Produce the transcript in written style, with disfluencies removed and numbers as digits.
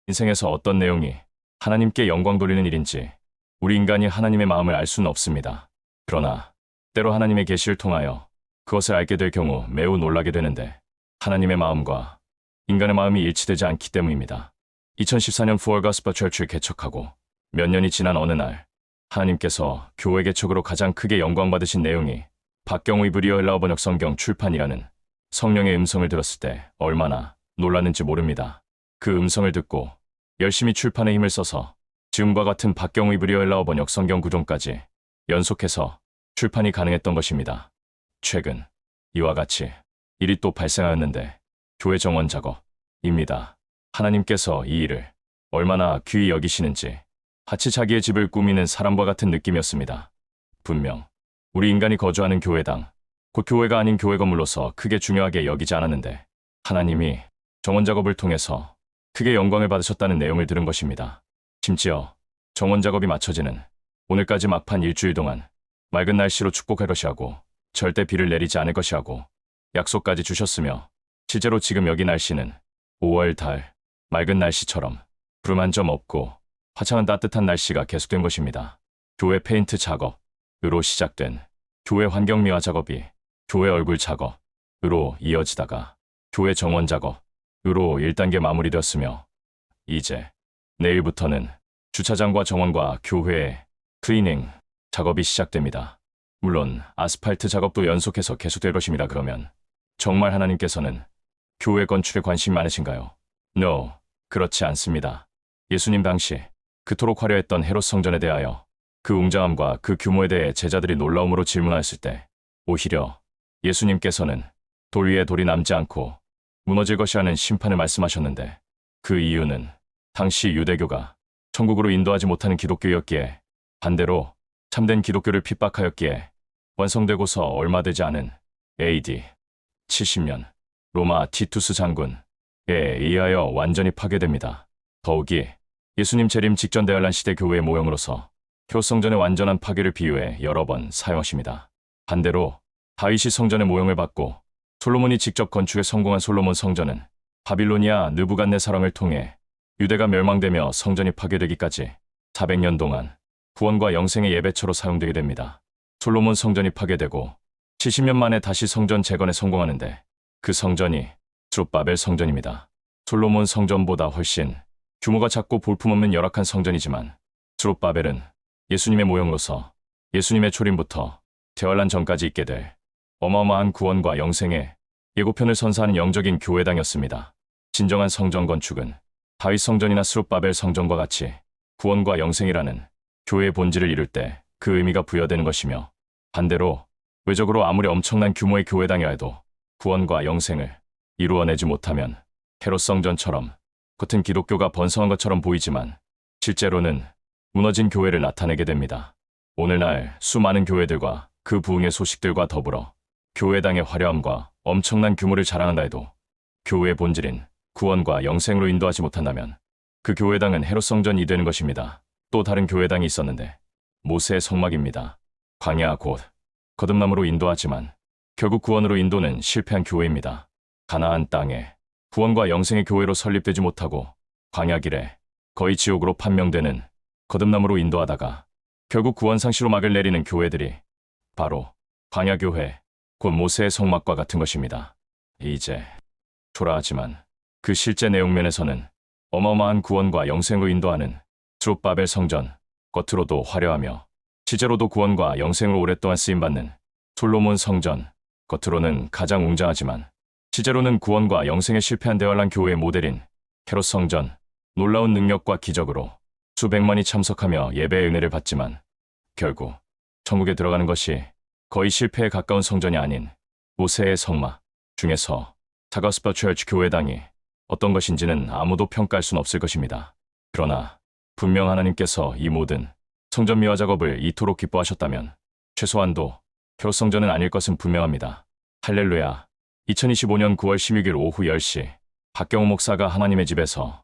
인생에서 어떤 내용이 하나님께 영광 돌리는 일인지 우리 인간이 하나님의 마음을 알 수는 없습니다. 그러나 때로 하나님의 계시를 통하여 그것을 알게 될 경우 매우 놀라게 되는데 하나님의 마음과 인간의 마음이 일치되지 않기 때문입니다. 2014년 4월 가스퍼 철치를 개척하고 몇 년이 지난 어느 날 하나님께서 교회 개척으로 가장 크게 영광받으신 내용이 박경의 브리어 헬라어 번역 성경 출판이라는 성령의 음성을 들었을 때 얼마나 놀랐는지 모릅니다. 그 음성을 듣고 열심히 출판에 힘을 써서 지금과 같은 박경의 브리어 헬라어 번역 성경 구종까지 연속해서 출판이 가능했던 것입니다. 최근 이와 같이 일이 또 발생하였는데 교회 정원 작업입니다. 하나님께서 이 일을 얼마나 귀히 여기시는지 마치 자기의 집을 꾸미는 사람과 같은 느낌이었습니다. 분명 우리 인간이 거주하는 교회당, 곧 교회가 아닌 교회 건물로서 크게 중요하게 여기지 않았는데 하나님이 정원 작업을 통해서 크게 영광을 받으셨다는 내용을 들은 것입니다. 심지어 정원 작업이 마쳐지는 오늘까지 막판 일주일 동안 맑은 날씨로 축복할 것이하고 절대 비를 내리지 않을 것이하고 약속까지 주셨으며 실제로 지금 여기 날씨는 5월 달 맑은 날씨처럼 구름 한 점 없고 화창한 따뜻한 날씨가 계속된 것입니다. 교회 페인트 작업으로 시작된 교회 환경미화 작업이 교회 얼굴 작업으로 이어지다가 교회 정원 작업으로 1단계 마무리되었으며 이제 내일부터는 주차장과 정원과 교회의 클리닝 작업이 시작됩니다. 물론 아스팔트 작업도 연속해서 계속될 것입니다. 그러면 정말 하나님께서는 교회 건축에 관심이 많으신가요? No, 그렇지 않습니다. 예수님 당시 그토록 화려했던 헤롯 성전에 대하여 그 웅장함과 그 규모에 대해 제자들이 놀라움으로 질문하였을 때 오히려 예수님께서는 돌 위에 돌이 남지 않고 무너질 것이 하는 심판을 말씀하셨는데 그 이유는 당시 유대교가 천국으로 인도하지 못하는 기독교였기에 반대로 참된 기독교를 핍박하였기에 완성되고서 얼마 되지 않은 AD 70년 로마 티투스 장군에 의하여 완전히 파괴됩니다. 더욱이 예수님 재림 직전 대환란 시대 교회의 모형으로서 헤롯 성전의 완전한 파괴를 비유해 여러 번 사용하십니다. 반대로 다윗이 성전의 모형을 받고 솔로몬이 직접 건축에 성공한 솔로몬 성전은 바빌로니아 느부갓네살왕을 통해 유대가 멸망되며 성전이 파괴되기까지 400년 동안 구원과 영생의 예배처로 사용되게 됩니다. 솔로몬 성전이 파괴되고 70년 만에 다시 성전 재건에 성공하는데 그 성전이 스룹바벨 성전입니다. 솔로몬 성전보다 훨씬 규모가 작고 볼품없는 열악한 성전이지만 스룹바벨은 예수님의 모형으로서 예수님의 초림부터 대환란 전까지 있게 될 어마어마한 구원과 영생의 예고편을 선사하는 영적인 교회당이었습니다. 진정한 성전 건축은 다윗 성전이나 스룹바벨 성전과 같이 구원과 영생이라는 교회의 본질을 이룰 때 그 의미가 부여되는 것이며 반대로 외적으로 아무리 엄청난 규모의 교회당이라 해도 구원과 영생을 이루어내지 못하면 헤롯 성전처럼 겉은 기독교가 번성한 것처럼 보이지만 실제로는 무너진 교회를 나타내게 됩니다. 오늘날 수많은 교회들과 그 부흥의 소식들과 더불어 교회당의 화려함과 엄청난 규모를 자랑한다 해도 교회의 본질인 구원과 영생으로 인도하지 못한다면 그 교회당은 헤롯 성전이 되는 것입니다. 또 다른 교회당이 있었는데 모세의 성막입니다. 광야 곧 거듭남으로 인도하지만 결국 구원으로 인도는 실패한 교회입니다. 가나안 땅에 구원과 영생의 교회로 설립되지 못하고 광야 길에 거의 지옥으로 판명되는 거듭남으로 인도하다가 결국 구원 상시로 막을 내리는 교회들이 바로 광야 교회, 곧 모세의 성막과 같은 것입니다. 이제 초라하지만 그 실제 내용면에서는 어마어마한 구원과 영생으로 인도하는 스룹바벨 성전, 겉으로도 화려하며 실제로도 구원과 영생으로 오랫동안 쓰임받는 솔로몬 성전, 겉으로는 가장 웅장하지만 실제로는 구원과 영생에 실패한 대환란 교회의 모델인 헤롯 성전, 놀라운 능력과 기적으로 수백만이 참석하며 예배의 은혜를 받지만 결국 천국에 들어가는 것이 거의 실패에 가까운 성전이 아닌 모세의 성막 중에서 타가스퍼 철치 교회당이 어떤 것인지는 아무도 평가할 수는 없을 것입니다. 그러나 분명 하나님께서 이 모든 성전 미화 작업을 이토록 기뻐하셨다면 최소한도 헤롯 성전은 아닐 것은 분명합니다. 할렐루야. 2025년 9월 16일 오후 10시 박경호 목사가 하나님의 집에서